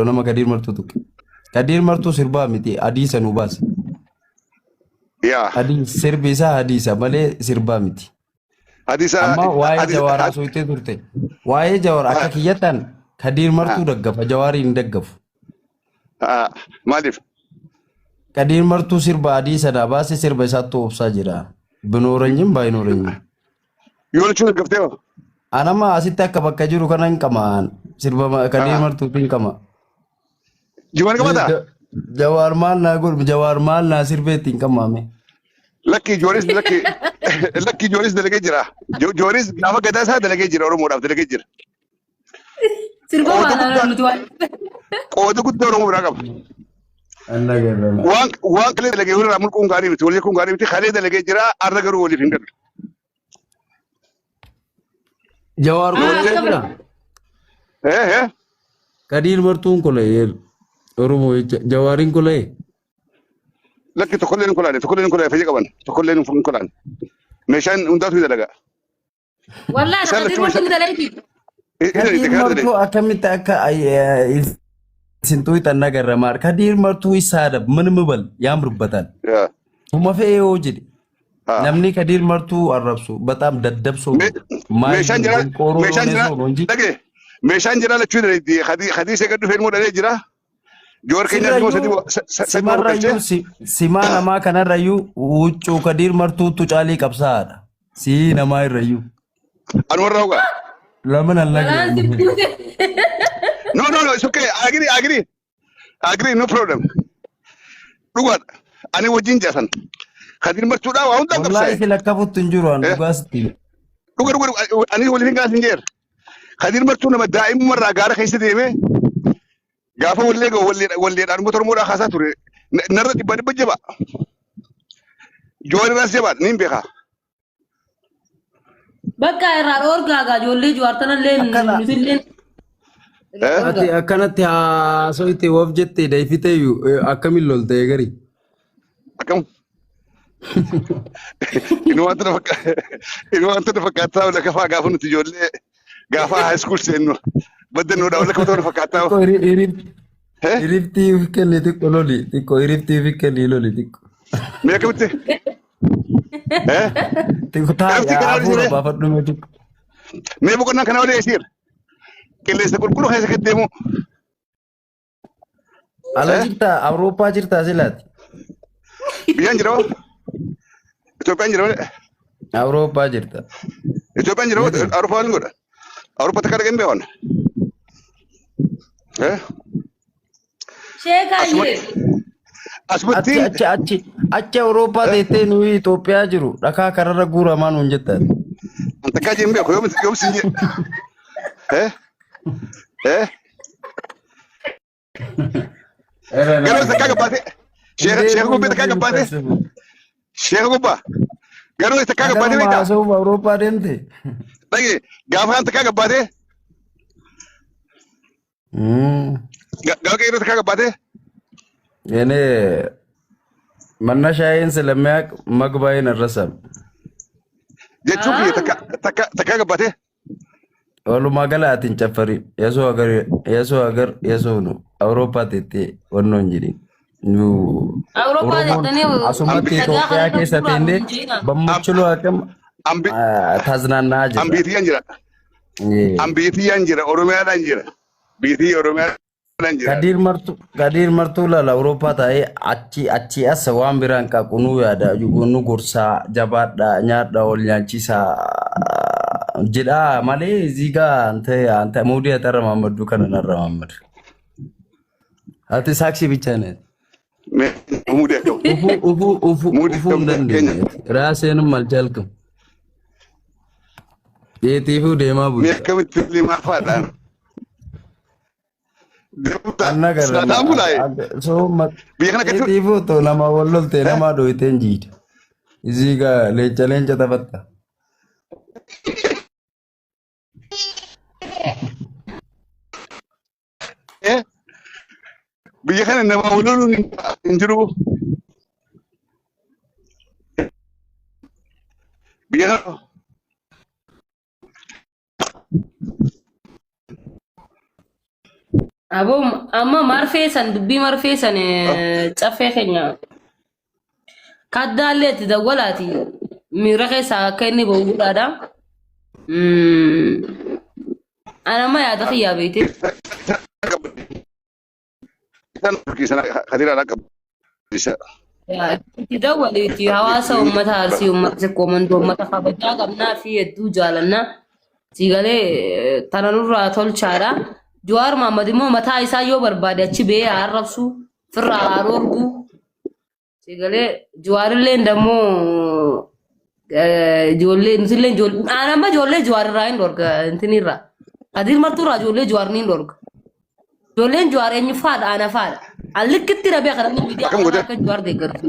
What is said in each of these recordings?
nama Kadir Martuu tuqe. Kadir Martuu sirbaa miti hadiisa nu baase. يا Sirbi isaa hadiisa malee sirbaa miti. حديثة Amma waa'ee حديث Jawaaraa soitee turte. Waa'ee Jawaar akka kiyyattaan Kadir Martuu daggafa Jawaarii hin daggafu. ما أدري Kadir Martuu sirba hadiisa dha baase sirba isaatti obsaa jira. Binooranyin baay'inooranyin. يقول شو قفتيه Anama asitti akka bakka jiru kana hin qamaan sirba Kadir Martuutiin qama. جوان كم Jawaar maal naa godhu Jawaar maal naa sirbeetti hin qamaame. لكي جوريس لكي لكي جوريس دلقي جرا جوريس نافع كذا سا دلقي جرا أورو مورا دلقي جرا Sirba maal nutuwal. قوة كنت أورو مورا كم Anna garrama. وان كله دلقي هو رامل كون غاري بتقول لي كون غاري بتي خالد دلقي جرا أرد كرو ولي فينجر Jawaar kolee akkam- jira. إيه Kadir Martuun kolee Oromoo Jawaariin kolee. لكي تقول لنا كلان فيجي كمان تقول لنا فم كلان مشان undatu dalaga Wallahi Sala Kadir cuma Martuu dalayti. Kadir Martuu akkamitti akka isin tuytan nagarramaar. Kadir Martuu isaadha mana mubal yaam rubbatan. يا Uma fe'ee yoo jedhe. ها Namni Kadir Martuu arrabsu bataam daddabsoo. مشان جرا لكي مشان جرا لشو ده خديث يقدر في المود جرا جوار كينيا جو سدي Simarrayyuu simaa namaa kanarrayyuu huccuu Kadir Martuutu caalii qabsaadha. Si namaa irrayyuu. أنور راوغا Laman Walaan allaga. sirbute. no it's okay agree no problem Lugar أنا وجين جاسن خدير مرتودا وهم ده Wallahi قبسة si lakkafutti hin jiru an dhugaasti. lugar أنا ولي فين قاسين جير خدير مرتودا ما دائما مرة قارة خيس ديمه قافه ولا أنا موتور مورا خاصة توري نرد تبان بجبا جوار راس جبا نيم بيخا Bakka irraa dhoorgaagaa ijoollee jawaartanallee nutillee. Ati akkanatti haasoo itti woof jettee dayfiteeyyuu akkamiin loltee gari. أكم إنه أنت فكرتها ولا كفا قافو نتجول قافا هاي سكول سينو بدل نودا ولا كتور فكرتها Hiriftii fi kenni xiqqoo loli xiqqoo hiriftii fi kenni loli xiqqoo. ميا كمتي إيه Xiqqoo taa'ee hafuura baafadhume xiqqoo. ميا بقولنا كنا ولا يصير كل يسكول كله هاي سكتيمو Ala jirtaa Awurooppaa jirtaa silaati. بيان جرو إثيوبيا جرو Awurooppaa jirta. إثيوبيا جرو أوروبا نقول أوروبا تكار جنبي هون إيه Sheekaayyee. أسمتي Achi Awurooppaa teettee nuyi Itoophiyaa jiru dhakaa kararra guuramaa nuun jettaan. أنت كاجي جنبي يوم سنجي إيه إيه قالوا تكاجا باتي شيخ كوبي تكاجا باتي شيخ كوبا قالوا تكاجا باتي Nama بيتا haasa'uuf Awurooppaa deemte. طيب قافا أنت تكاجا باتي قالوا كيرو تكاجا باتي Ene manna shaayiin silameeq magbaa'in arrasam. jechuun takkaa gabbaatee. Walumaa galaatiin caffari yasoo agar yasoo nu Awurooppaa teettee wannoon jedhin. Awurooppaa teettanii asumatti Itoophiyaa keessa teendee bammachuloo akkam taznaannaa jira. Ambiitiyyaan jira. Ambiitiyyaan jira. Oromiyaadhaan jira. Biitii Oromiyaadhaan jira. Kadir Martuu laala Awurooppaa taa'ee achi asa waan biraan qaqunuu yaada nu gorsaa jabaadhaa nyaadhaa ol nyaachisaa jedha malee zigaa anta muudii atarra Maammaduu kana narra Maammadu. Ati saaksii bichaa neeti. Muudii akka Ufuu hin dandeenye. Raaseenum mal jalqabu. Deetiifuu deemaa bulcha. Mee akkamitti limaa faadhaan. Anna garra. Deetiifuu too nama wal loltee nama dhohiteen jiidha. Zigaa leenca taphatta. Biyya kana nama wal loluun hin jiru. Biyya kana Abo amma marfesan dubbii marfesan caffee keenya kaddaalleetti dawwalaati miira keessaa akka inni ba'u godhaadha. Anamma yaada kiyyaa beekte. Isaan sana Khadira ala qabu. Itti dawwaleetti hawaasa uummata Arsii uummata Sikkoomantuu uummata kabajaa qabnaa fi hedduu jaalannaa siigalee tana nurraa tolchaadha. Jawaar Mohaammed immoo mataa isaa yoo barbaade achi ba'ee arrabsu firraa haroorgu siigalee Jawaarillee immoo ijoollee nutillee ijoollee anamma ijoollee Jawaarraa hin dorga intinirraa Kadir Martuurraa ijoollee Jawaar ni dorga ijoolleen Jawaar eenyufaadha anafaadha allikkitti rabee kadhanni miidiyaa akka Jawaar deeggartu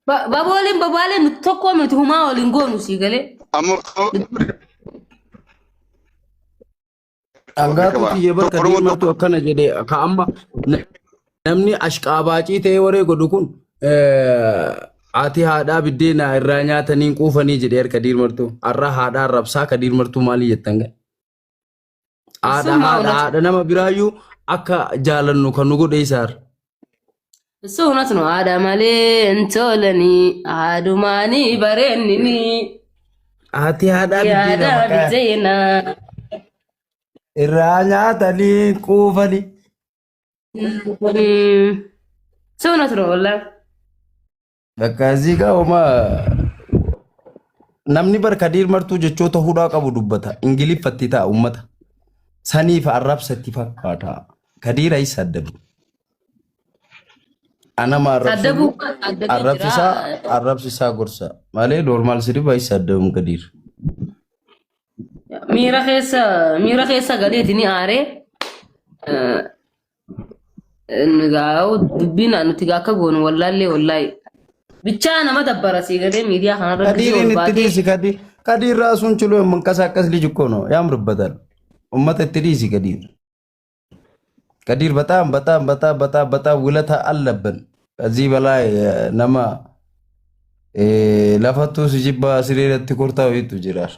babaaleen tokko miti humaa waliin goonu siigalee. Angatu kiyya bakka diimatu akkana jedhee ka amma namni ashqaabaacii ta'ee waree godhu kun ati haadhaa biddeena irraa nyaatanii quufanii jedhee harka diimartu har'a haadhaa arrabsaa ka diimartu maalii jettan ga'a. Haadha nama biraayyuu akka jaalannu kan nu godhe isaar. Suunat nu haadha malee hin tolanii haadumaanii bareennini. Ati haadhaa biddeena. Irraa nyaatanii quufanii. Suunat nu wallaan. Bakka asii gaa'uma namni barka diimartuu jechoota hudhaa qabu dubbata. Ingiliffatti ta'a uummata. Saniif arrabsatti fakkaata. Kadiira isa addabu. Anama arrabsisaa gorsa. Malee normaal sirba isa addabu Kadiir. Miira keessa galeeti ni aaree. Gaa'u dubbiin nuti akka goonu wallaahi. Bichaa nama dabbara siigalee miidiyaa kanarra Kadiiriin itti dhiisi Kadiir raasuun chiloo hin manqasa akkas lijikkoonoo yaam rubbatan. Ummata itti dhiisi Kadiir. Kadiir በጣም ውለታ አለብን። ከዚህ በላይ ነማ ለፈቱ ሲጅባ ሲሬረቲ ኮርታው ይቱ ጅራር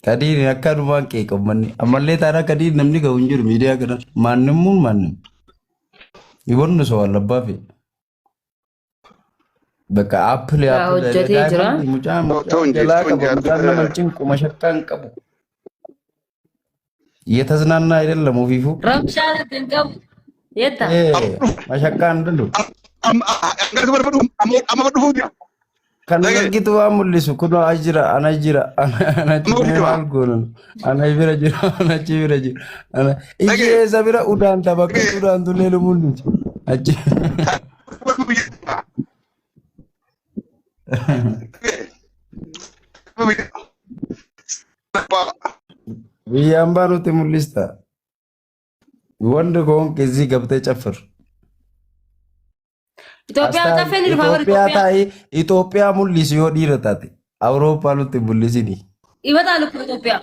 Kadiir akkanumaan qeeqammanni ammallee taana Kadiir namni ga'u hin jiru miidiyaa kana maannim ibonnu soo allabbaafi bakka aappile hojjetee jira. Mucaan jalaa qabu mucaan nama cinquma shakkaan qabu እየተዝናና አይደለም ወፊፉ ረብሻ ተንቀብ የታ ማሻካን እንደሉ አመዱፉ ከነጊቱ አሙልሱ ኩዶ አጅራ አናጅራ አናጅራል ጎን አናጅራ ጅራ አናጅራ ጅራ አና እጄ ዘብራ ኡዳን ተበከ ኡዳን ዱሌሉ ሙሉ አጅ Biyyaambaanutti mul'ista. Wanda koon kizii gabtee caffir. Itoophiyaa mul'isi yoo dhiira taate Awurooppaa nutti mul'isini. Ibataa lukku Itoophiyaa.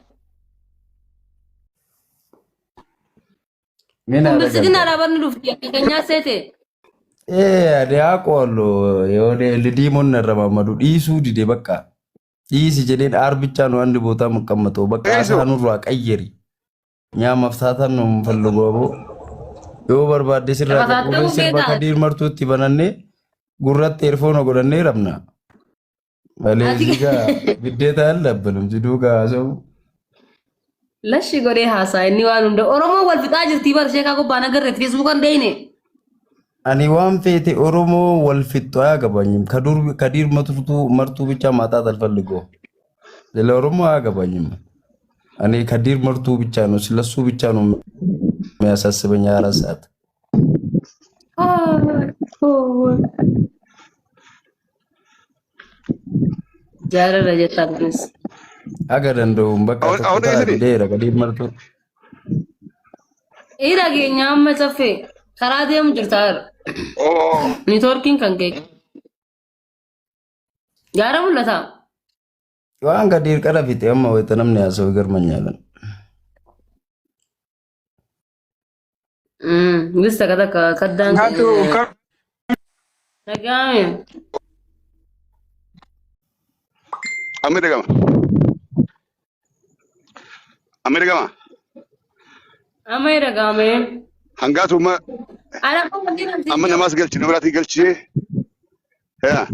Kumbisitiin araabarni dhufti akka keenyaa seete. Adeeyaa qoollo yoo lidiimoon narra mamadu dhiisuu dide bakka. Isi jedheen arbichaan waan dhibootaa muqammatoo bakka asaanurraa qayyari nyaama afsaatan nu fallugooboo yoo barbaadde sirraa qabuun sirba Kadiir Martuutti banannee gurratti eerfoon godhannee rabna malee zigaa biddeeta allabbalum jiduugaa haasa'u. Lashi godhee haasaa inni waan hunda Oromoo wal fixaa jirtii bar sheekaa gubbaan agarreetti feesbuukan deeyne. Ani waan feete Oromoo wal fixxoo yaa gabanyim Kadiir Martuu bicha maataa alfalligoo ሌላ ኦሮሞ አያገባኝም እኔ ከዲር መርቱ ብቻ ነው ስለሱ ብቻ ነው የሚያሳስበኝ 24 ሰዓት ጃረ ረጀታንስ አገር እንደውም በቃ ከዲር መርቱ ኢራገኛ መጸፌ ከራዲየም ጅርታር ኔትወርኪንግ ከንከ ጃረ ሙለታ waan Kadiir qara fixe amma wayita namni haasa'u garmanyaalan. Bisa kata kadang. Nagami. Amerika ma. Amira game. Hangaatu ma Ana kuma dinan amma namaas galchi namraati galchi. Ya.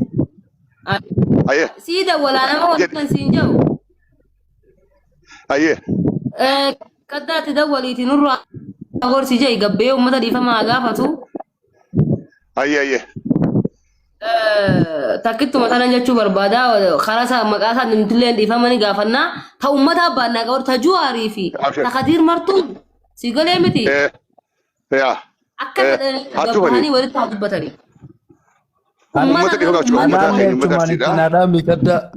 Aye. Sida wala nama wannan sinjau. Aye. Kadda tidawaliti nurra gorsi jay gabbe ummata difama gaafatu. Aye. Takkitu matanan jechuu barbaada kharasa maqaasa nimtilleen difamani gaafanna ta ummata baanna gawar ta juwaari fi ta khadir martu sigalee miti. Ya. Akka gabbahani walitti dubbatani. Ummata dhiifama jechuudha. Ummata dhiifama. Nada mikadda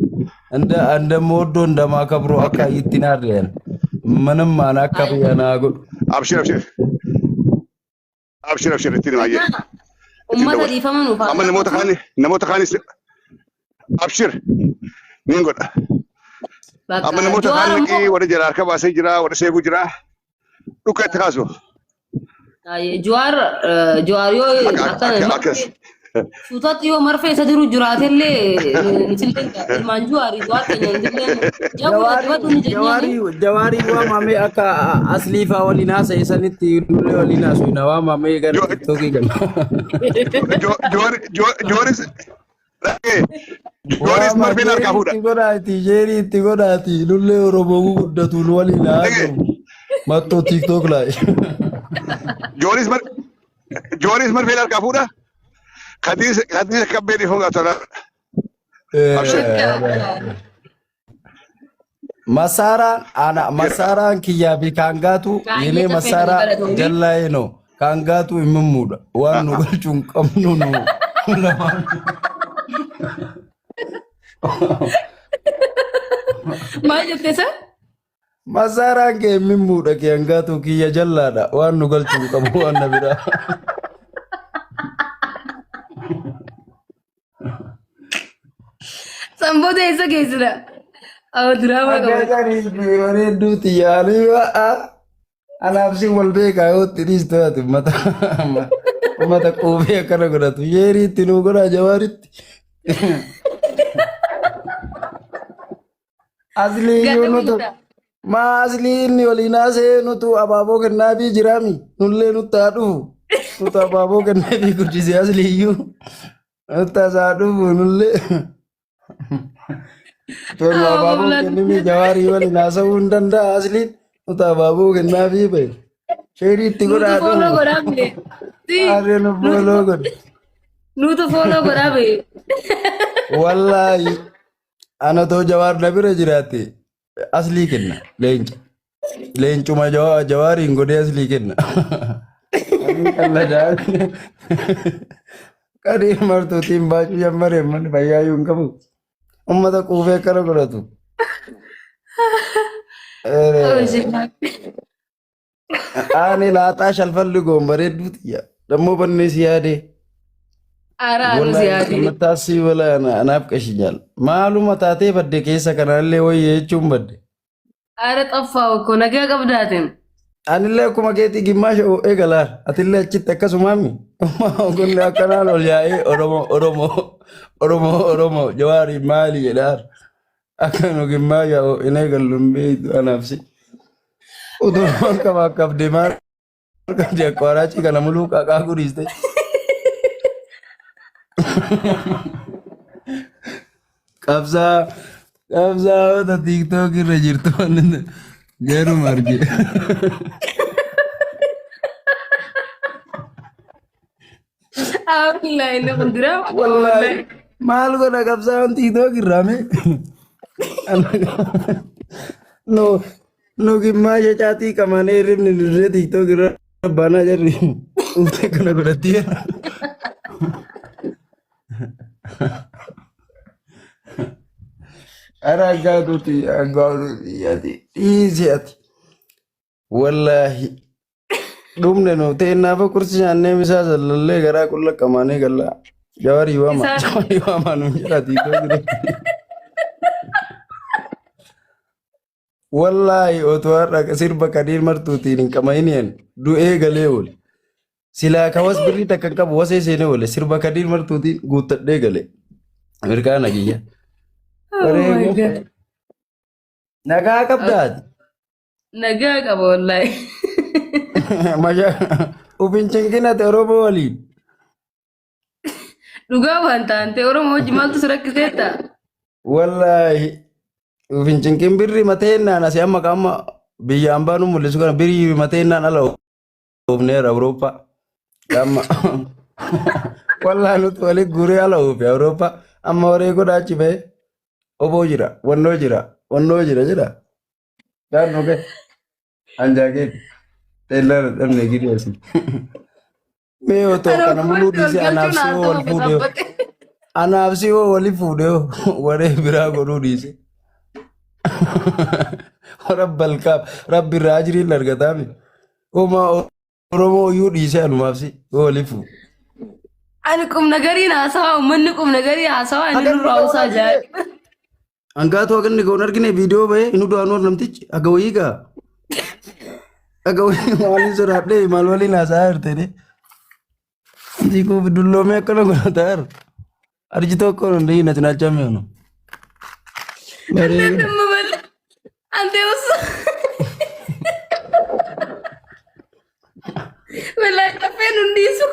anda moddo ndama kabro akka ittinarren manam mana akka yana go Abshir. Ittiin maayee. Ummata dhiifama nuuf Amma namoota kaani abshir niin godha. Amma namoota kaan naqii warra jala harka baasee jira warra seeguu jira dhukka itti kaasu. Jawaar yoo akkana suutatti yoo marfee isa jiru jiraatellee ilmaan jawaar keenya Jawari waamame akka asliifa waliin haasa'e sanitti dullee waliin haasa'u na waamame gara TikTokii gala. Jooris marfeen harkaa fuudha. Itti godhaati dullee Oromoo guddatuun waliin haasa'u mattoo TikTok laay. Jooris marfeen harkaa fuudha. Kadiis kabbee dhiifama gaafata. Masaraan kiyyaa fi kaangaatu yinee masara jallaa'ee no kaangaatu himmuudha waan nu galchuun qabnu nu lamaan. Maal jettee sa? Masaraan kee himmuudha kaangaatu kiyya jallaadha waan nu galchuun qabu waan na biraa. Samboota eessa geessira? Diraamaa qabu. Bareedduuti yaalii anaaf si wal beekaa yoo tiriis to'atu mata quufee akkana godhatu yeeriitti nuu godhaa jawaaritti. Asliiyyuu nutu asliin inni waliin haasee nutu abaaboo kennaafii jiraami nullee nutti haa dhufu nutu abaaboo kennaafii guddisee asliiyyuu nutti hasaa dhufu nullee. Tolu abaaboo kennimi jawaarii waliin haasa'uu hin danda'a asliin nuti abaaboo kennaafii bahe sheeriitti godhaa dhufu. Nutu fooloo godhaa bahe. Wallaahi ana too jawaar na bira jiraate aslii kenna leenca. Leencuma jawaariin godhee aslii kenna. Kadii martuutiin baachuu jammaree man fayyaayyuu hin qabu. Ummata quufee akkana godhatu. Ani laaxaa shalfalli goon bareedduuti yaa. Dammoo banne si yaadee. Araanu si yaadee. Mataasii wala anaaf qashi jaal. Maaluma taatee badde keessa kanallee wayya jechuun badde. Ara xaffaa okko nagaa qabdaatiin. Anillee akkuma keetii gimmaasha eegalaan atillee achitti akkasumaami. Gunni akkanaan ol yaa'ee Oromoo jawaarii maali jedhaan akka nu gimmaasha hin eegallu hin beektu anaafsi. Utumaan qaba qabde maal qabde akka waraachii kana muluu qaqaa guriiste. Qabsaa'ota TikTok irra jirtu garuma argee. Alhamdulillah inni kun diraamaa. Wallahi maal godha qabsaa'on TikTok irraa mee? Nu gimmaasha caatii qabanee rifni dirree TikTok irra banaa jirri. Uumte kana godhatti. Ara aggaatuuti dhiisi ati. Wallahi dhumne nu ta'innaaf kursi nyaannee misaa sallallee garaa qulla qabanee galla. Jawaarii waamaa nu jedha TikTok irra. Wallahi otoo har'a sirba Kadiir Martuutiin hin qabamin du'ee galee oole. Silaa kawas birrii takka hin qabu wasee seenee oole sirba Kadiir Martuutiin guuttadhee galee. Ameerikaa nagiyya. Nagaa qabdaati. Nagaa qaba wallahi. Masha ufin cinqinate Oromoo waliin. Dhugaa waan taante Oromoo wajji maaltu si rakkiseetta? Wallahi ufin cinqin birri mateennaan asii amma qaama biyyaan baanu mul'isu kana birri mateennaan ala oofneera Awurooppaa. Qaama wallahi nuti waliin guree ala oofe Awurooppaa amma waree godhaachi ba'e oboo jira wannoo jira jedha. Gaannoo ga'e anjaaqee teellaa dhabne gidi asii. Mee otoo kana muluu dhiisee anaaf si wal fuudhee anaaf si wali fuudhee waree biraa godhuu dhiise. Rabbi irraa ajiriin argataami. Uumaa Oromoo iyyuu dhiisee anumaaf si wali fuudhe. Ani qubna gariin haasawaa uummanni qubna garii haasawaa inni nurraa usaa ajaa'iba. Hangaatu haganni ga'uun argine viidiyoo bahee inni du'aanuu namtichi aga wayii gaa. Aga wayii maaliin sodaadhee maal waliin haasa'aa jirtee. Jiko dulloomee akkana godhataa jiru. Arji tokko hundee hin atinaalchamee onu. Ante damma balla. Ante usu. Wallahi dhafeen hundiisu.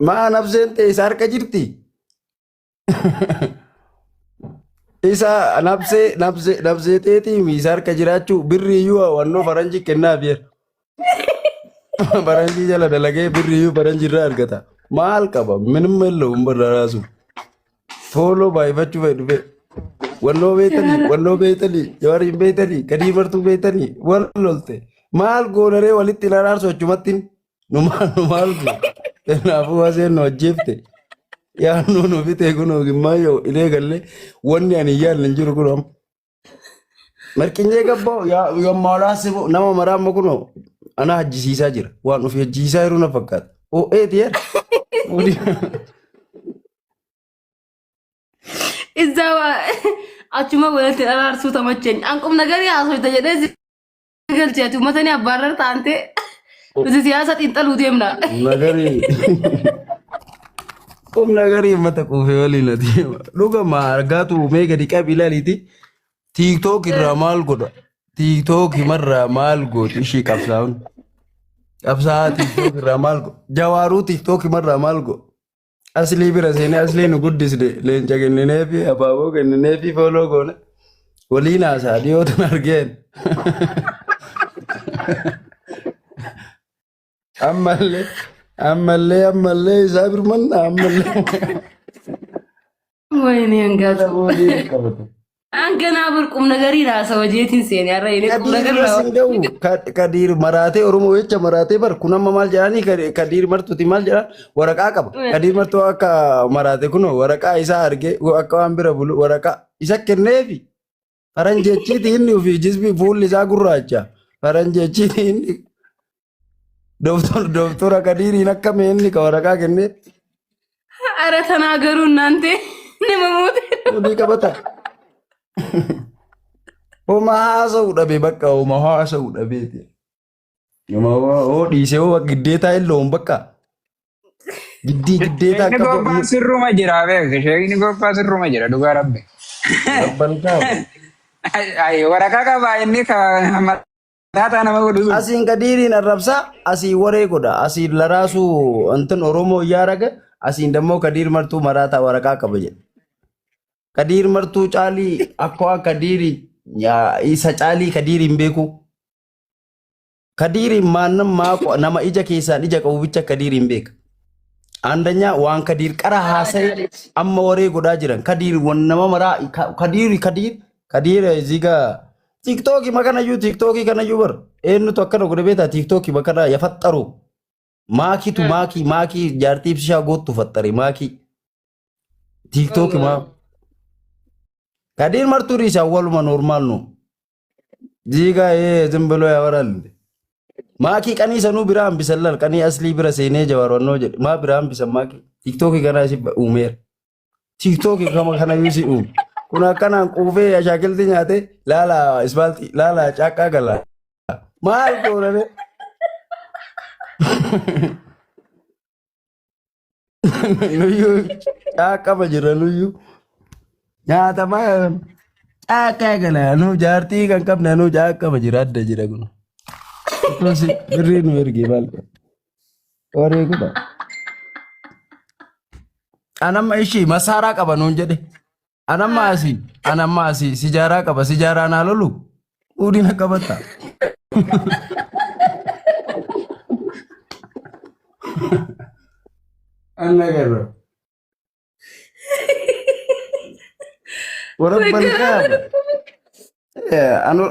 Maa nabseen ta'e isa harka jirti. Isa nabsee ta'eetii isa harka jiraachuu birri iyyuu wannoo faranjii kennaaf jira. Faranjii jala dalagee birri iyyuu faranjii irraa argata. Maal qaba minimum illee uummanni raasu. Fooloo baay'ifachuu fa'i dhufe. Wannoo beetanii jawaariin beetanii gadii martuu beetanii wal lolte. Maal goonaree walitti ilaalaa achumatti nu maal goone. Kanaafuu aseen nu ajjeefte. Yaannoo nu bitee kunoo gimmaayoo ilee gallee wanni ani yaallan jiru kunoo. Marqinyee gabboo yommaadhaa siboo nama maraamma kunoo ana hajjisiisaa jira. Waan ofii hajjiisaa yeroo na fakkaata. Oo'eeti yaa. Izzawa achuma walitti araarsuu tamacheen anqubna garii haasofta jedhee galcheetu matanii abbaarrar taante nuti siyaasa xiinxaluu deemna. Qubna garii mata quufee waliin ati dhugama argaatu mee gadi qabi ilaaliiti. TikTok irraa maal godha? TikTok marraa maal godhi ishii qabsaa'uun? Qabsaa'aa TikTok irraa maal godha? Jawaaruu TikTok marraa maal godha? Asli bira seenee asli nu guddisne leenca kenninee fi abaaboo kenninee fi fooloo goone waliin haasaa dhiyootan argeen. Ammallee isaa birmanna ammallee. Wayne hangaatu. Anganaa burqumna garii haasa wajeetiin seenee har'a inni qubna garii Kadir maraatee Oromoo jecha maraatee bar kun amma maal jedhanii Kadir martuuti maal jedhan waraqaa qaba. Kadir martuu akka maraate kunoo waraqaa isaa argee akka waan bira bulu waraqaa isa kenneefi faranjechiiti inni ofii jisbii fuulli isaa gurraacha faranjechiiti inni Doktora Kadiriin akka inni ka waraqaa kennee. Ara tanaa garuu naante nama moote. Odii qabata. Oma haasa'u dhabe bakka oma haasa'u dhabeeti. Oo dhiisee oo giddeetaa illoon bakka. Giddeetaa akka gobbaa sirruma jira beeku sheekni gobbaa sirruma jira dhugaa rabbe. Waraqaa qabaa inni mataa nama godhu. Asiin Kadiriin arrabsaa asii waree godha asiin laraasuu antan Oromoo yaaraga asiin dammoo Kadir martuu maraataa waraqaa qaba jedha. Kadir martuu caalii akka Kadiri isa caalii Kadiriin beeku. Kadiriin maannam maaqo nama ija keessaan ija qabu bicha Kadiriin beeka. Andanyaa waan Kadir qara haasa'e amma waree godhaa jiran Kadir wan nama maraa Kadir ziga TikTok makanayyuu TikTok kanayyuu bar eenyutu akkana godhe beektaa TikTok makana yafaxxaru. Maakiitu maakii jaartii ibsishaa gootu faxxare maakii. TikTok maa. Kadir martuu riisa waluma normaal nu. Ziga zimbeloo yaa waralle. Maakii qanii sanuu biraa hambisan lal qanii aslii bira seenee jawaarwannoo jedhe maa biraa hambisan maakii. TikTok kanaa si uumeera. TikTok kama kanayyuu si uume. Kun akkanaan quufee ashaakilti nyaate laala isbaaltii laala caaqqaa gala. Maal goonane? Nuyyuu caaqqaba jira nuyyuu. Nyaata maal Akka kana nu jaartii kan qabna nu akkama jiraadda jira kun. Tosi birrii nu ergee maal qaba. Waree kutaa. Anamma ishii masaaraa qaba nuun jedhe. Anamma asii sijaaraa qaba sijaaraa naa lolu. Uudina qabata. Anna garra. Warra balqaa.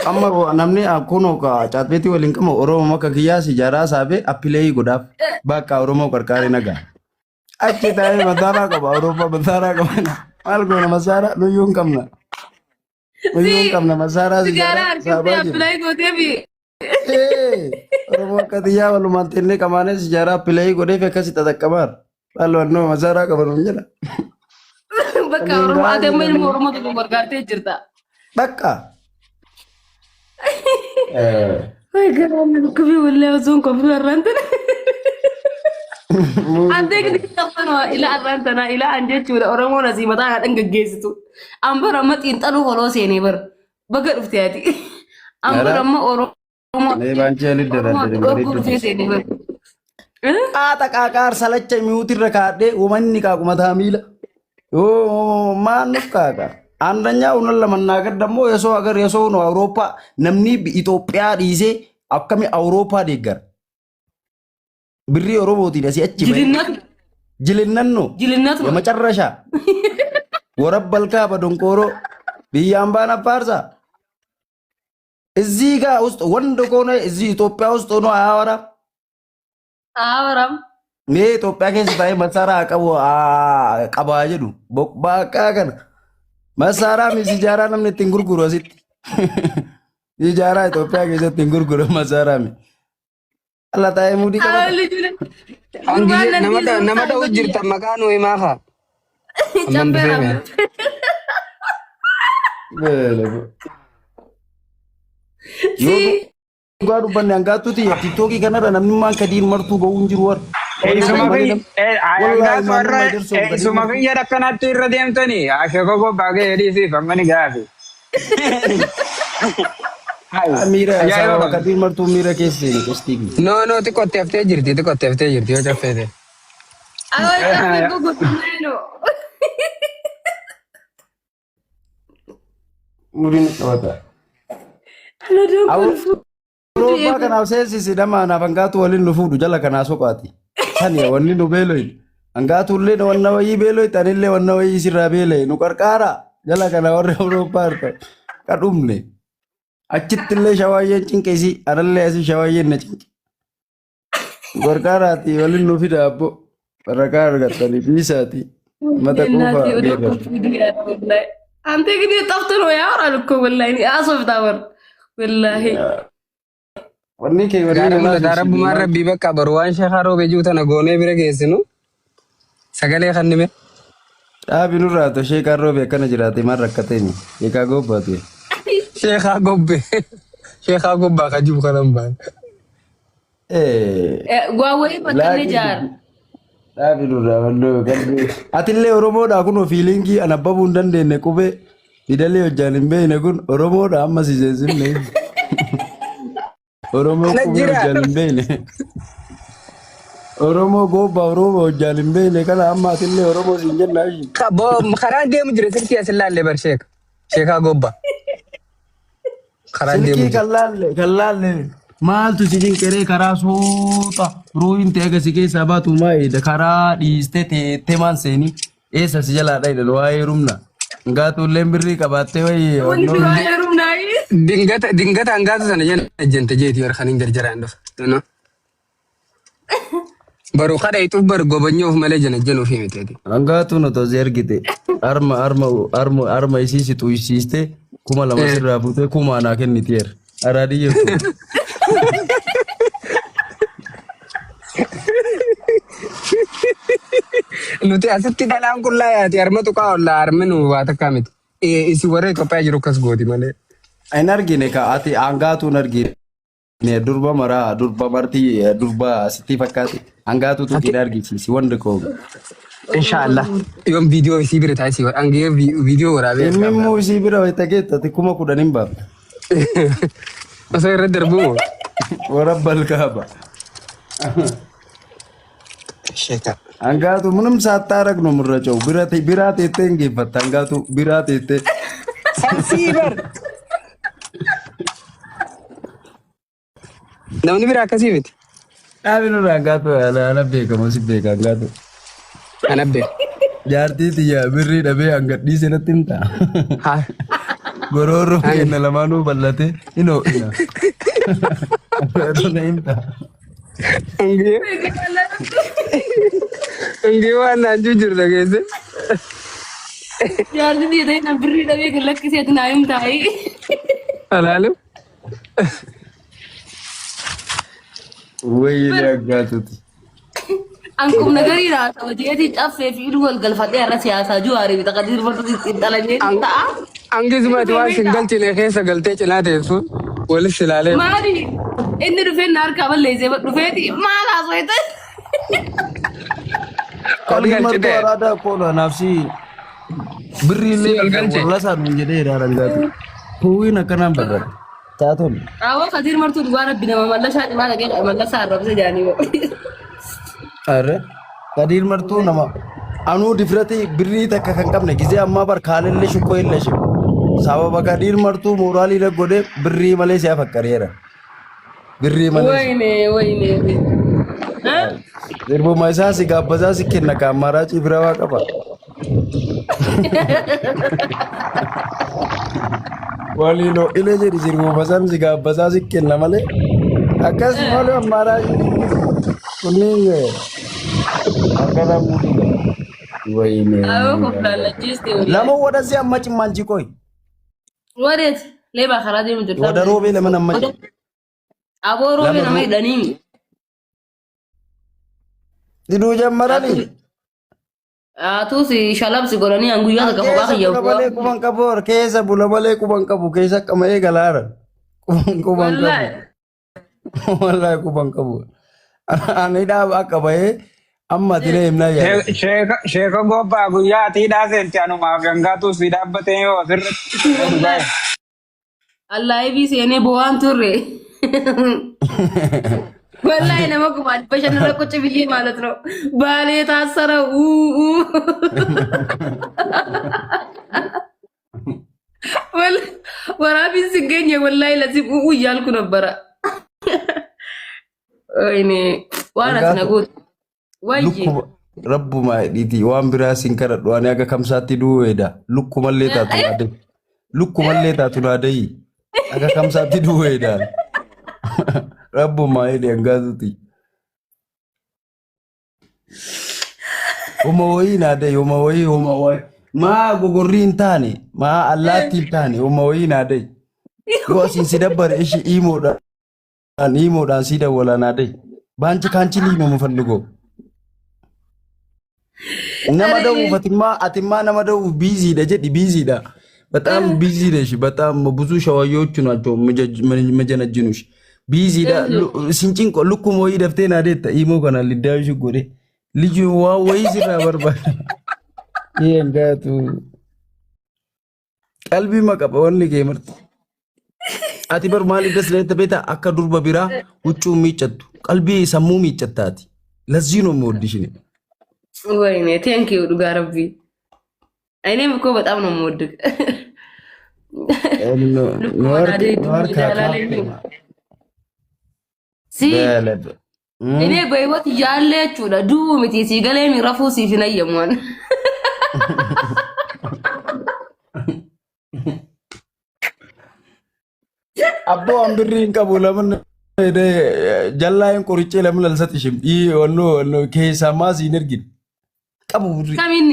Amma namni kunoo ka caatbeetii waliin qabu Oromoo makka kiyyaa sijaaraa saabee appilee godhaaf bakka Oromoo qarqaaree nagaa. Achi taa'ee masaaraa qaba Oromoo masaaraa qaba. Maal goona masaaraa nuyyuu hin qabna. Nuyyuu hin qabna masaaraa sijaaraa saabaa jiru. Oromoo akka xiyyaa walumaan tennee qamaanee sijaaraa appilee godheef akkasi xaxaqqabaar. Balwannoo masaaraa qaban hin jedha. Bakka Oromoo adeemu ilma Oromoo tokko gargaartee jirta. Bakka. Ay garaan kubii wallee osoo kofi arrantana. Ante gidi qabtanoo ila arrantana ila anjechuudha Oromoon asii mataa haadhan gaggeessitu. Ambara amma xiinxaluu holoo seenee bara baga dhufte ati. Ambara amma Oromoo. Nee baanchee lidda Dhufee seenee bara. Qaata qaaqaar salacha mi'uutirra kaadhee uumanni qaaqumataa miila. Yoo maan nuuf qaaqa. Andanya unan ለመናገር ደግሞ የሰው ሀገር የሰው ነው አውሮፓ ነምኒ ኢትዮጵያ ዲዜ አከሚ አውሮፓ ደገር ብሪ ኦሮሞቲ ደሲ እቺ ጅልነት ነው የመጨረሻ ወረበልካ በዶንቆሮ ቢያምባና ፓርሳ እዚህ ጋር ውስጥ ወንድ ከሆነ እዚህ ኢትዮጵያ ውስጥ ሆኖ አያወራም ኢትዮጵያ ከስታይ መሳራ ቀባ ጀዱ በቃ ከነ Masaraa mi sijaaraa namni ittiin gurguru asitti. Sijaaraa Itoophiyaa keessatti ittiin gurguru masaraa mi. Alla taa'ee mudii qabata. Nama dha'u jirta maqaan ho'i maafa. Yoo dhugaa dubbanne hangaatuuti tiktookii kanarra namni maan kadiin martuu ga'uu hin jiru warra. Isuma kiyya rakkanatti irra deemtanii ashee koko baagee hedhiisiif amma ni gaafi. Miira isaa kadiin martuu miira keessee ni qestii. No xiqqootti haftee jirti yoo caffeete. Muriin qabata. Awurooppaa kanaaf seensisi nama naaf hangaatu waliin nu fuudhu jala kanaa soqaati. Tani wanni nu beeloyin hangaatullee wanna wayii beeloyi tanillee wanna wayii sirraa beeloyi nu qarqaara jala kana warra Awurooppaa harka kadhumne achittillee shawaayyeen cinqeesi anallee asii shawaayyeen na cinqe qarqaaraati waliin nu fida abbo waraqaa argattanii fiisaati mata quufaa beeloyi. Ante gidi xaftu ነው ያወራል እኮ ወላሂ አሶፍታ በር ወላሂ wanni kee waliin darabbumaan rabbii bakka baru waan sheekaroo bejuu tana goonee bira geessinu sagalee kannime. Dhaabi nurraa to sheekaroo beekana jiraate maal rakkateemi sheekaa gobbaatu. Sheekaa gobbaa ka jibu kanan baan. Gwaawwee bakkanne jaar. Dhaabi nurraa walloo galbee. Atillee Oromoodhaa kun fiiliingii anabbabuu hin dandeenye qubee fidalee hojjaan hin beekne kun Oromoodhaa amma si seensimne. Oromoo qubee hojjaan hin beekne. Oromoo gobbaa Oromoo hojjaan hin beekne kana amma atillee Oromoo siin jennaa ishii. Karaan deemu jira silkii as ilaalle bar sheekaa gobbaa. Silkii kan laalle maaltu si dinqeree karaa soota rooyin ta'e agarsi keessaa baatu maayida karaa dhiistee teettee maan seenii eessa si jalaa dhaydha waa'ee rumna. Ngaatulleen birrii qabaattee wayii. Dingata hangaatu sana ejjente jeeti warra kan hin jarjaraan dhufa. Baru kada itu bergobanyoof malee jennuuf himiteeti. Hangaatu na tozee ergite arma isiisi tuyisiiste kuma lama sirraa buutee kuma anaa kenniteera. Araadiyye nuti asitti dhalaan qullaa yaati arma tuqaa ollaa arminu waa takkaa miti. Isi warra Itoophiyaa jiru akkas gooti malee. Hin argine ka ati hangaatu hin argine. Ne durba mara durba marti durba sitti fakkaate hangaatu tuqii argisiisi wanda koo Inshallah. Yoom viidiyoo isii bira taasisi hangee viidiyoo waraabee ilmi immoo isii bira wayita geettati 10,000 baafta osoo irra darbu warabbal kaaba sheeta. hangaatu ምንም ሳታረግ ነው የምረጨው biraa teettee hin geeffatta hangaatu biraa teettee Sansiibar. Namni biraa akkasii miti. dhaabinurra hangaatu ala beekamu si beeka hangaatu Anabbe. jaartii tiyya birrii dhabee hangadhiise natti himta Haa. goroorroo kenna lamaanuu bal'ate inoo ina na himta Hangee. Hangee waan naan jijjiirra keessa. Jaartii dhiirri na birrii dhabee kan lakkisee naa hin taa'e. Alaalu. wayii hangaatuti Angkum nagariidha hojiitii caffee fi wal galfadhee irra siyaasaa juwaarii bita qadir bartu xinxalanii ta'a. Hangisumati waan sin galchine keessa galtee cinaa teessuun walis ilaalee. Maali inni dhufee na harkaa balleessee dhufeeti maal haasawete. Ol galchite. Araada kola nafsi birrii illee Ol galche. walla saanu jedhee hangaatu huwiin akkanaan badara taatun Awwa qadir martuu dhugaa rabbi nama mallashaa cimaa dhagee mallasaa arrabse jaanii. are kadir martuu nama anuu difrati birrii takka kan qabne gizee ammaa bar kaalellee shukkoo illee shi sababa kadir martuu mooraalii godhe birrii malee si'a fakkareera birrii malee Wayne. sirbuma isaa si gaabbasaa si kenna kaammaraa cibira waa qaba waliinoo ilee jedhi sirbuma isaan si gaabbasaa si kenna malee akkas malee ammaaraa kunniin akkana muudii wayne Awwa koflalla jiiste wali. lama wadasi amma cimmanchi koy Wareet leebaa karaa deemu jirta. wada roobee lama namma Aboo roobee nama hidhanii. diduu jammaranii Tuusi shalabsi godhanii an guyyaa tokko kophaa keessa bula malee kiyyaafuu. quban qabu keessa bula malee quban qabu keessa qama'ee galaara quban qabu wallahi quban qabu ani dhaaba akka bahee amma diree himnaa yaada Sheeka gobbaa guyyaa atiidhaa seenti anumaaf gangaatu si dhaabbatee yoo asirratti. Allaayibii seenee bo'aan turre. Wallahi nama kumaan bashannana qocha biyyee ማለት ነው ባሌ ታሰረ ወራቢን ሲገኝ ወላሂ ለዚህ እያልኩ ነበረ። ወይኔ ዋናት ነጎት ወይ rabbuma dhiti waan biraa sin kadhadhu ani aga kamsaatti duwweedha lukkumallee taatu naadai lukkumallee taatu naadai aga kamsaatti duwweedha rabbuma hidhi hangaatuti uma wayii naadai uma wayii maa gogorrii hin taane maa allaatti hin taane uma wayii naadai yoo asin si dabbare ishi iimoodhaan si dawwala naadai baanchi kaanchi liimamu falligoo nama ደውፍ አቲማ nama ደውፍ ቢዚዳ ጀዲ ቢዚዳ በጣም ቢዚ ነሽ በጣም ብዙ ሸዋዮች ናቸው መጀነጅኑሽ ቢዚዳ ሲንጭንቆ ልኩሞ ይደፍቴና ደተ ኢሞ ከና ሊዳዩሽ ጎዴ ልጅ ወይ ሲራ በርባ ይንጋቱ ቀልቢ መቀበ ወንሊ ገምርት አቲ በር ማሊ ደስ ለተ ቤታ አካ ዱርባ ቢራ ውጩ ሚጨቱ ቀልቢ ሰሙ ሚጨታቲ ለዚህ ነው የምወድሽ ነው ወይኔ ቴንክ ዩ ዱጋ ረቢ እኔም እኮ በጣም ነው የምወድቅ እኔ በህይወት ያለችው ዱ ምቲ ሲገለኝ ረፉ ሲፍነየሟን አቦ አንብሪን ቀቡ ለምን ጀላይን ቆርጬ ለምን አልሰጥሽም ይ ወኖ ከሰማ ሲነርግን ቀቡ ከሚኒ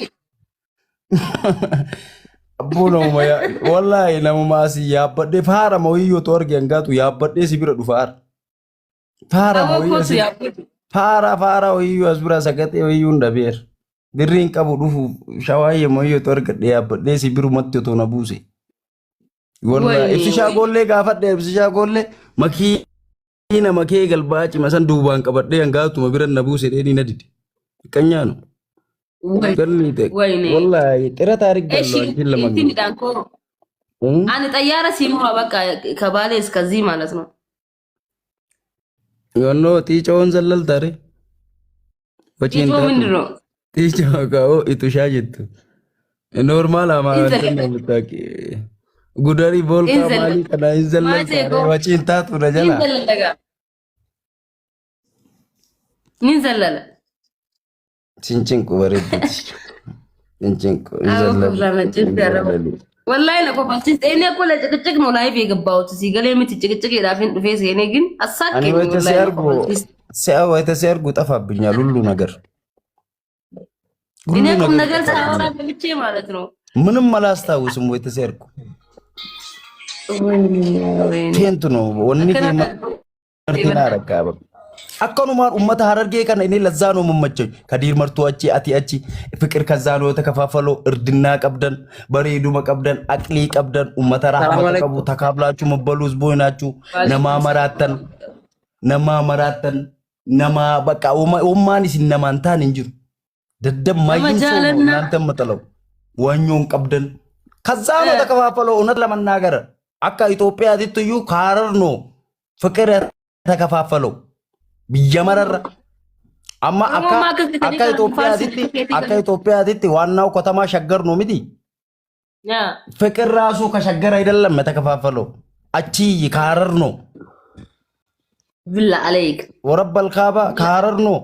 አቦ ነው ማያ ወላሂ ለማሲ ያበደ ፋራ መውዮ ጦርገ እንጋቱ ያበደ ሲብረ ዱፋር ፋራ መውዮ ፋራ ወዮ አዝብራ ሰገጤ ወዮ እንደቤር ድሪን ቀቡ ዱፉ ሻዋዬ መውዮ ጦርገ ያበደ ሲብሩ መጥቶ ነው ቡሴ ወላሂ ኢፍሻ ጎሌ ጋፈደ ኢፍሻ ጎሌ መኪ nama kee galbaaci masan duubaan qabadhee hangaatuma bira na buuse dheedhii na dide. Qanyaanu. Galli ta'e. Wallaahi xira taariik gallo anjin lama galo. Ani xayyaara siimura bakka kabaale iskazii ማለት ነው. Yonnoo xiicoon zallaltaare. Xiicoo mindiro. Xiicoo kaa'oo itushaa jettu. Normaal hamaa wantoonni namatti gudari bolkaa maalii kana hin zallaltaare waciin taatu na jala. Nin zallala. Cincinku bareeddati. Cincinku hin zallala. Wallahi na kofasis ene ko la cicik no live የገባሁት ሲገለ ምት ጭቅጭቅ ይራፊን ዱፌ ሲኔ ግን አሳከኝ ወላሂ ወይተ ሲያርጉ ጠፋብኛል ሁሉ ነገር እኔ ቁም ነገር ሳወራ ብቻ ማለት ነው ምንም አላስታውስም ወይተ ሲያርጉ ቴንቱ ነው ወንኒ ከመርቲና ረካባ አከኑማን ኡመተ ሐረርጌ ከነ እኔ ለዛ ነው መመቸኝ ከዲር መርቶ አቲ ፍቅር ከዛ ነው ተከፋፈለው እርድና ቀብደን በሬዱ መቀብደን አቅሊ ቀብደን ኡመተ ረህመት ቀቡ ተካብላችሁ መበሉ ህዝቦች ናችሁ ነማመራተን ነማ በቃ ኡማኒስ ነማንታን እንጂ ደደም ማይንሰው እናንተ መጠለው ወኞን ቀብደን ከዛ ነው ተከፋፈለው እውነት ለመናገር አካ ኢትዮጵያ አትዩ ካረር ነው ፍቅር ተከፋፈለው biyamararra amma akka Itoophiyaatti ዋናው ከተማ ሸገር ነው ሚዲ ፍቅር ራሱ ከሸገር አይደለም የተከፋፈለው አቺ ካረር ነው ብላ አለይክ ወረበል ካባ ካረር ነው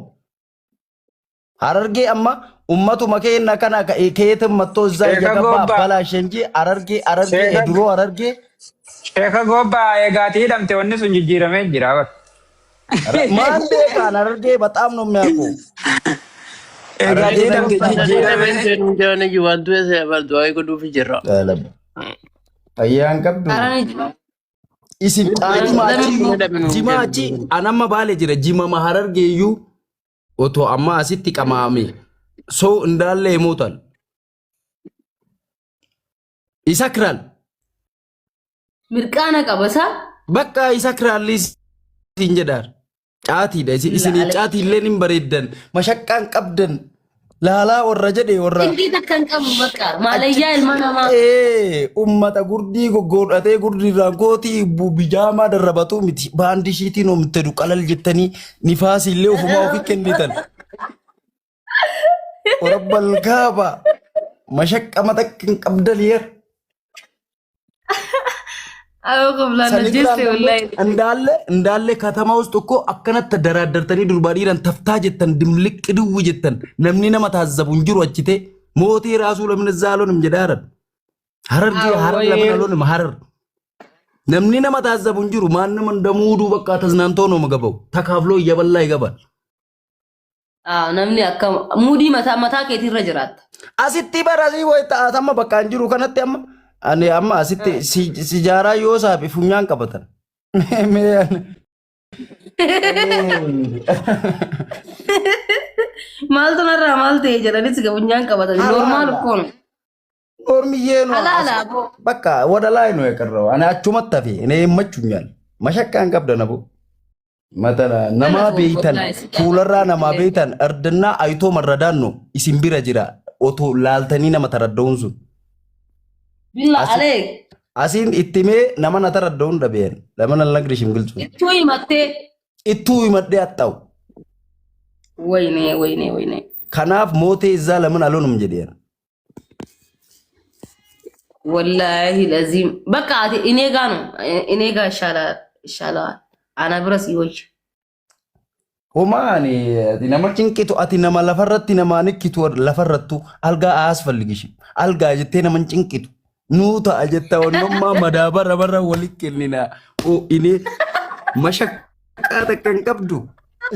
ሐረርጌ አማ ኡመቱ መከየና ከና ከየትም መጥቶ እዛ እየገባ ባላሽ እንጂ ሐረርጌ ድሮ ሐረርጌ ሼኸ ጎባ የጋቲ ደምቴ ወንሱ እንጂረሜ ጅራባ ማንዴ ካን ሐረርጌ በጣም ነው የሚያውቁ የጋቲ ደምቴ ጅራሜ እንደሆነ ይዋንቱ ያባልዶ አይቆዱ ፍጅራ አያን ቀብዱ isin jimachi anama baale jira jimama Harargeeyyu oto amma asitti qamaame so ndalle emotal isakral mirqana qabasa bakka isakralis injedar caati da isin caati illeen bareeddan mashaqqan qabdan lala warra jede warra indi takkan qabu bakka malayya ilmanama ummata gurdi gogodate gurdi rangoti bijama darabatu miti bandi shiti no mtedu qalal jettani nifasi ille ufuma ofi kenditan rabbal kaaba mashaqqa matakkin qabdal yer አው ቆብላን ጀስቴ ወላይ እንዳለ ከተማ ውስጥ እኮ አከነት ተደራደርተኒ ዱርባዲራን ተፍታ ጀተን ድምልቅ ድው ጀተን ነምኒ ነማ ታዘቡ እንጅሩ አጭቴ ሞቴ ራሱ ለምን ዛሎንም ጀዳረን ሐረርጌ ሐረር ለምን አሎንም ሐረር ነምኒ ነማ ታዘቡ እንጅሩ ማንም እንደሙዱ በቃ ተዝናንቶ ነው መገበው ተካፍሎ እየበላ ይገባል ነምኒ አካ ሙዲ መታ ከቲ ረጅራት አሲቲ በራዚ ወይ ታማ በቃ እንጅሩ ከነተ ani amma asitti sijaaraa yoo saafi funyaan qabatan maaltu narraa maal ta'e jedhanis funyaan qabatan normaal እኮ ነው ኦርሚዬ ነው በቃ ወደ ላይ ነው የቀረው እኔ አቹመት ታፊ እኔ ይመቹኛል መሸቃን ቀብደነቡ መተና ነማ ቤይተን ኩለራ ነማ ቤይተን እርድና አይቶ መረዳን ነው ኢሲን ቢራ ጅራ ኦቶ ላልተኒ ነማ ተረዳውንሱ بالله عليك asin ittime nama nataraddoon dhabeen lama nalagdishim gilchu ittuu himadde attaw wayne kanaaf moote izaa laman alonum jedheen wallahi lazim በቃ እኔ ጋ ይሻላል አና ብረስ ይወይ homaani nama cinqitu ati nama lafarratti nama nikkitu lafarrattu algaa asfalligishim algaa jettee nama cinqitu nuuta ajetta onnomma madabara barra walikkennina o ini mashaqqa takkan qabdu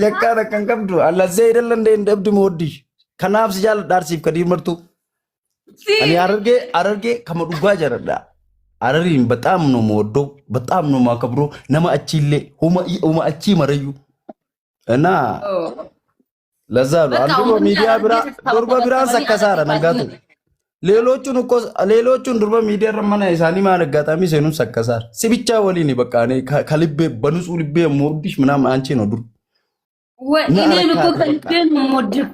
yakka takkan qabdu alla zeedallande ndabdu moddish kanaaf sijal darsif kadir martu ani ararge kama dhugaa jaradha ararin በጣም ነው የምወደው በጣም ነው የማከብረው ነማ አቺሌ ሆማ አቺ መረዩ እና ለዛ ነው አንዱ ሚዲያ ብራ ዶርባ ብራን ሰከሳረ ነጋቱ ሌሎቹን ዱርባ ሚዲያ ረመና ኢሳኒ ማን አጋጣሚ ሰኑን ሰከሳር ሲብቻ ወሊኒ በቃ እኔ ከልቤ በንጹህ ልቤ የምወድሽ ምናምን አንቺ ነው ዱር ወይ እኔም እኮ ከልቤ ነው የምወድህ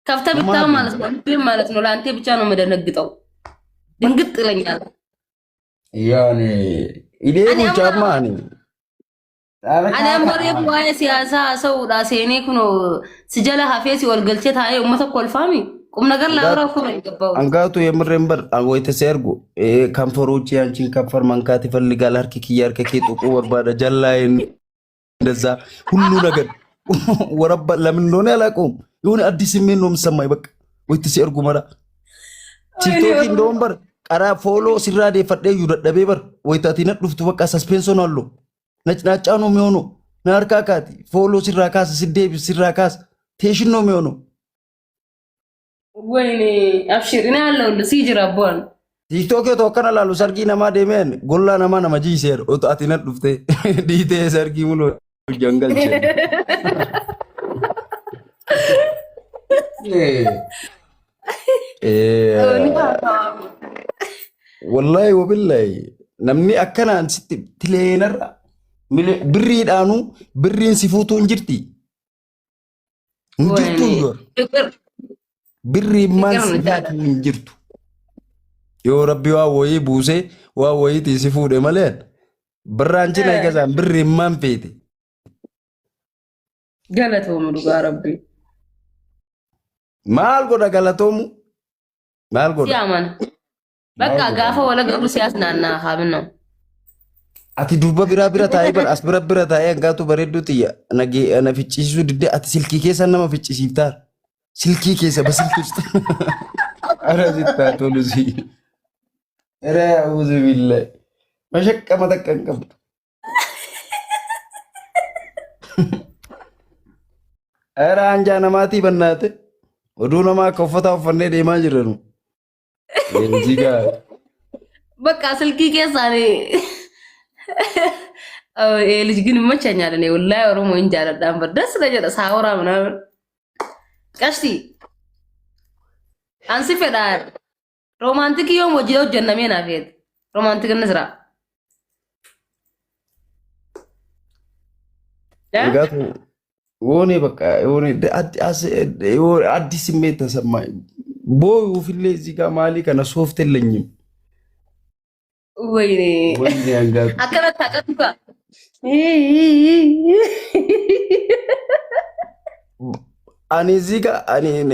ከፍተህ ብታው ማለት ነው ልቤ ማለት ነው ለአንተ ብቻ ነው የምደነግጠው ድንግጥ ይለኛል ያኔ ኢዴሙ ጫማ እኔ አነ መሬም ዋይ ሲያሳ ሰው ዳሴኔ ኩኖ ስጀላ ሀፌሲ ወልገልቼ ታዬ ኡመተ ኮልፋሚ ቁም ነገር ላውራ እኮ ነው የገባው አንጋቱ የምረምበር ወይ ተሰርጉ ካምፈሮች ያንቺን ከፈር መንካት ይፈልጋል አርኪክ ያርከክ ጥቁ ወርባዳ ጀላይ እንደዛ ሁሉ ነገር ወረባ ለምን እንደሆነ ያላቀውም የሆነ አዲስ ምን ነው የምሰማኝ በቃ ወይ ተሰርጉ መራ ቲክቶክ እንደውም በር ቀራ ፎሎ ሲራዴ ፈደ ይደደቤ በር ወይ ታቲነ ዱፍቱ በቃ ሰስፔንሶን አሉ ነጭናጫ ነው የሚሆነው ናርካካቲ ፎሎ ሲራካስ ሲዴብ ሲራካስ ቴሽን ነው የሚሆነው ወይኔ አብሽሪና ያለው ሲጅራ ቦን ቲክቶክ የተወከነ ላሉ ሰርጊ ነማ ደሜን ጎላ ነማ ነማጂ ሲር ኦጣቲነ ዱፍቴ ዲቴ ሰርጊ ሙሉ ጀንገል والله وبالله نمني أكنا عن ست تلينر بريد أنو برين سفوتو انجرتي انجرتو بري ما سفوتو انجرتو يو ربي واوي بوسي واوي تسفو دي ملين برانجنا يكزان بري ما فيتي قالتهم لغا ربي مال قد قالتهم مال قد سيامان بقى غافة ولا قبل سياسنا أنا خابنا ati duba bira taa'ee bar as bira taa'ee hangaatu bareedduu xiyya nagee ana ficcisiisuu diddee ati silkii keessa nama ficcisiiftaar silkii keessa basilkiista ara sittaa tolusi era auzu billahi mashaqqa matakkan qabdu era anjaa namaatii bannaate oduu namaa akka uffataa uffannee deemaa jiranu jigaa በቃ ስልኪ ከሳኔ ልጅ ግን ይመቸኛል እኔ ወላሂ ኦሮሞ እንጃላ ዳንበር ደስ ለጀለ ሳውራ ምናምን ቀሽቲ አንሲ ፈዳር ሮማንቲክ ዮም ወጂው ጀነሜና ፌት ሮማንቲክ እንስራ ጋቱ ወኔ በቃ ወኔ አዲስ ስሜት ተሰማኝ ቦይ ውፍሌ እዚህ ጋር ማሊ ከነ ሶፍት የለኝም ወይኔ ወይኔ አንጋቱ አከረታ ቀጥታ አኔ እዚህ ጋር እኔ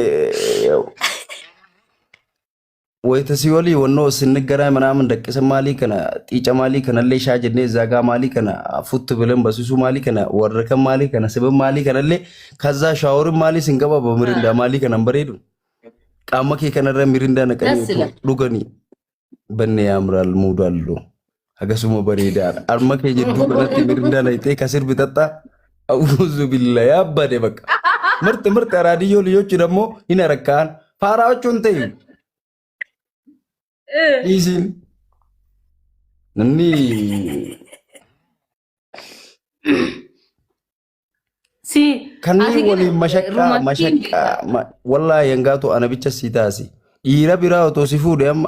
ወይ ተሲዮሊ ወኖ ስንገራይ ምናምን ደቅሰ ማሊ ከነ ጢጨ ማሊ ከነ ለሻ ጀኔ ዛጋ ማሊ ከነ ፉት ብለን በሱሱ ማሊ ከነ ወረከ ማሊ ከነ ስብ ማሊ ከነ ለ ከዛ ሻወር ማሊ ስንገባ በምሪንዳ ማሊ ከነ በሬዱ ቃመኬ ከነ ሚሪንዳ ነቀኝ ዱገኒ በኔ ያምራል ሙዳሉ አገሱሞ በሬዳ አርመከ ጀዱ ከነቲ ሚሪንዳ ላይቴ ከስር ቢጠጣ አውዙ ቢላህ ያባደ በቃ ምርጥ ራዲዮ ልጆች ደግሞ ይነረካን ፋራዎቹን ተይ ኢዚን ነኒ ሲ ከኒ ወሊ መሸቃ ወላ የንጋቱ አነ ብቻ ሲታሲ ኢራ ቢራ ኦቶሲፉ ደም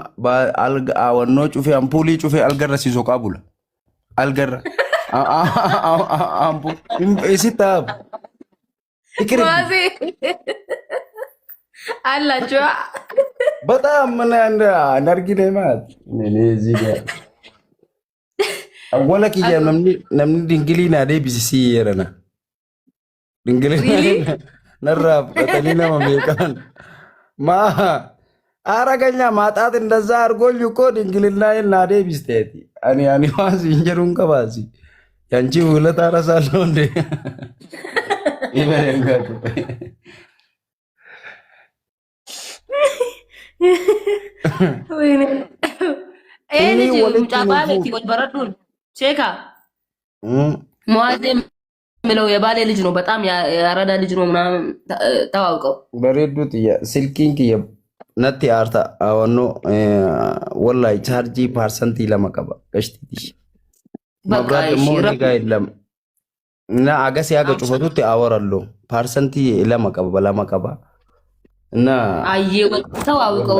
አልጋ ወኖ ጩፌ አምፑሊ ጩፌ አልገረ ሲሶ ቃቡላ አልገረ አምፑ ሲታብ ይክሪ አላችሁ በጣም ምን አንደ አናርጊ ነማት እኔ እዚህ ጋር አወለክ ነምኒ ድንግሊና ቢሲሲ የረና ድንግሊና ነራብ ከተሊና መሜካን ማ አረገኛ ማጣት እንደዛ አርጎል እኮ ድንግልና ናዴ ቢስቴቲ አኒ ዋዚ እንጀሩን ከባዚ ያንቺ ሁለት አራሳለሁ እንዴ ይበረንጋቱ ወይኔ ልጅ ሙጫባለቲ ወበረዱን ቼካ ሙአዘም ምለው የባሌ ልጅ ነው በጣም ያራዳ ልጅ ነው ምናምን ታዋውቀው በሬዱት ስልኪንክ ነቲ አርታ አወኖ ወላይ ቻርጂ ፐርሰንት ለማቀባ ቀሽቲሽ መብራት ደሞ ሊጋ የለም እና አገስ ያገ ጩፈቱት አወራለሁ ፐርሰንት ለማቀባ እና አየ ተዋውቀው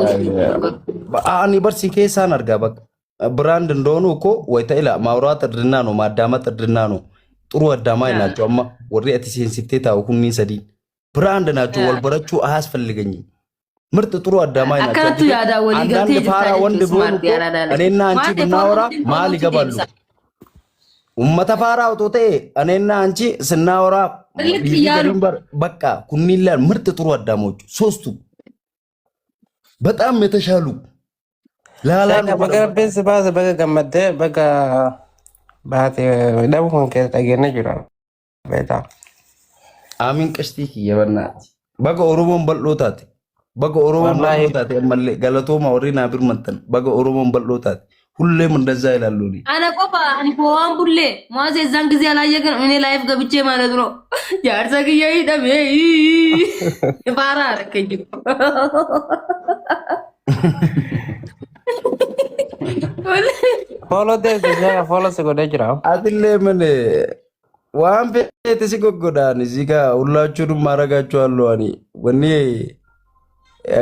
እኔ በርሲ ኬሳን አርጋ በቃ ብራንድ እንደሆኑ እኮ ወይታ ኢላ ማውራት እርድና ነው ማዳመጥ እርድና ነው። ጥሩ አዳማይ ናቸው። አማ ወሬ አቲ ሴንሲቲቭ ታው ሁኒ ሰዲ ብራንድ ናቸው። ወልበረቹ አያስፈልገኝም። ምርጥ ጥሩ አዳማይ ናቸው። አካቱ ያዳ ወሊ ገቴ ፋራ ወንድ ቢሆን እኔና አንቺ ብናወራ ማል ይገባሉ። ኡመተ ፋራ አውጦቴ እኔና አንቺ ስናወራ በቃ ኩኒላ ምርጥ ጥሩ አዳሞቹ ሶስቱ በጣም የተሻሉ ላላ በገረቤስ ባዘ በገመደ በጋ ባቴ ደቡን ከጠገነ ጅራ በጣም አሚን ቀስቲ የበናት በጋ ኦሮሞን በልሎታት በጋ ኦሮሞን በልሎታት የመለ ገለቶማ ወሪና ብር መተን በጋ ኦሮሞን በልሎታት ሁሌም እንደዛ ይላሉ። አነ ቆፋ አንቆዋን ቡሌ ማዘ እዛን ጊዜ አላየገን እኔ ላይፍ ገብቼ ማለት ነው ያርሰግዬ ይደም ይባራ አረከኝ ፎሎ ደስ ያ ፎሎ ሰጎደ ጅራው አትሌ ምን ዋን ቤት ሲጎጎዳን እዚህ ጋር ሁላችሁንም ማረጋችኋለሁ። እኔ ወኔ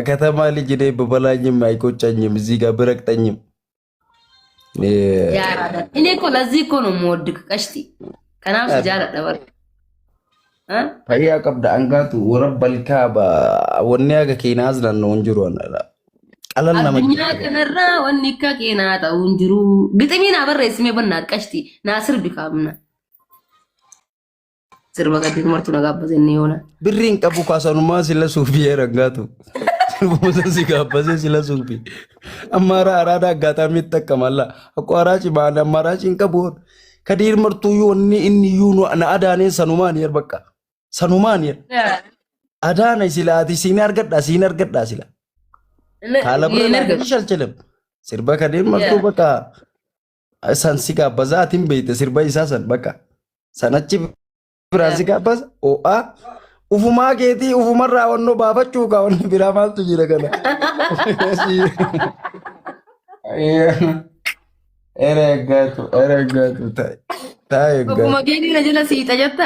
ከተማ ልጅ ነኝ በበላኝም አይቆጨኝም እዚህ ጋር ብረቅጠኝም እኔ እኮ ለዚህ እኮ ነው የምወድቅ ቀሽቲ ከናፍ ጃራ ደበር ፈያ ቀብዳ አንጋቱ ወረበልካ ወኔያገ ኬናዝናን ነው እንጅሩ አናላ ቀለል ነው አዱኛ ከነራ ወኒካ ኬናታ እንጅሩ ግጥሚና በረስሜ በናት ቀሽቲ ናስር ቢካምና ስር በቀዲት መርቱ ነጋበዘኝ ይሆና ብሪን ቀቡ ካሰኑማ ሲለሱ ቢየረጋቱ ሙዘዚ ጋበዘ ሲለሱቢ አማራ አራዳ አጋጣሚ ይጠቀማላ አቋራጭ ባለ አማራጭ እንቀቦን ከዲር መርቱ ዩኒ እኒ ዩኑ አና አዳኔ ሰኑማን ይር በቃ ሰኑማን ይር አዳኔ ሲላቲ ሲናርገዳ ሲላ ካለብረ ይሻልችልም ሲርባ ከዲር መርቱ በቃ ሰንሲ ጋበዛቲም ቤት ሲርባ ይሳሰን በቃ ሰነች ብራዚ ጋበዝ ኦአ ኡፉማ ጌቲ ኡፉመራ ወኖ ባፈቹ ካውን ቢራማልቱ ይረገና ኤረጋቱ ታይ ኡፉማ ጌቲ ነጀላ ሲጣ ጀታ